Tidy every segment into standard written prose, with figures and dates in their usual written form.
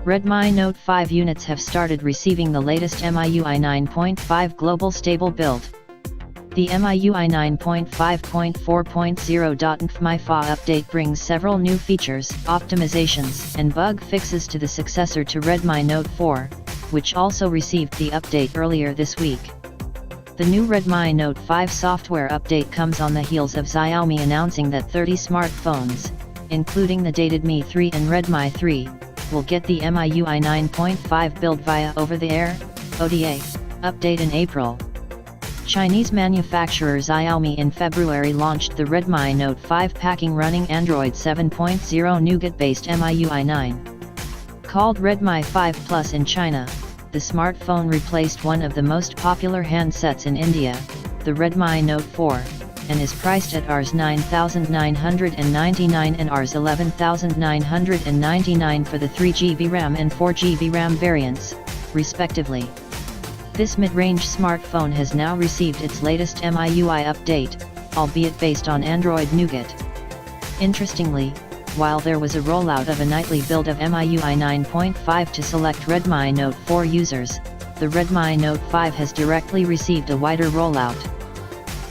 Redmi Note 5 units have started receiving the latest MIUI 9.5 global stable build. The MIUI 9.5.4.0.MIFA update brings several new features, optimizations, and bug fixes to the successor to Redmi Note 4, which also received the update earlier this week. The new Redmi Note 5 software update comes on the heels of Xiaomi announcing that 30 smartphones, including the dated Mi 3 and Redmi 3, will get the MIUI 9.5 build via over-the-air (OTA) update in April. Chinese manufacturer Xiaomi in February launched the Redmi Note 5 packing running Android 7.0 Nougat-based MIUI 9. Called Redmi 5 Plus in China, the smartphone replaced one of the most popular handsets in India, the Redmi Note 4, and is priced at Rs 9,999 and Rs 11,999 for the 3GB RAM and 4GB RAM variants, respectively. This mid-range smartphone has now received its latest MIUI update, albeit based on Android Nougat. Interestingly, while there was a rollout of a nightly build of MIUI 9.5 to select Redmi Note 4 users, the Redmi Note 5 has directly received a wider rollout.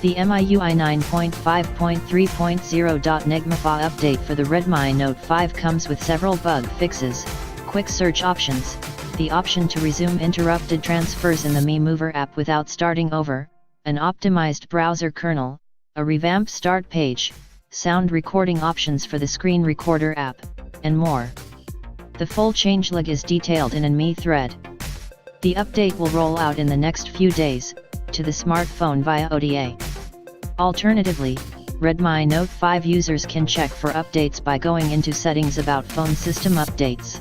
The MIUI 9.5.3.0.MIFA update for the Redmi Note 5 comes with several bug fixes, quick search options, the option to resume interrupted transfers in the Mi Mover app without starting over, an optimized browser kernel, a revamped start page, sound recording options for the screen recorder app, and more. The full changelog is detailed in a Mi thread. The update will roll out in the next few days, to the smartphone via OTA. Alternatively, Redmi Note 5 users can check for updates by going into Settings about Phone System Updates.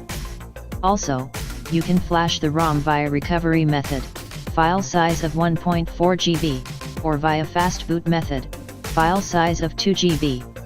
Also, you can flash the ROM via recovery method, file size of 1.4 GB, or via fast boot method, file size of 2 GB.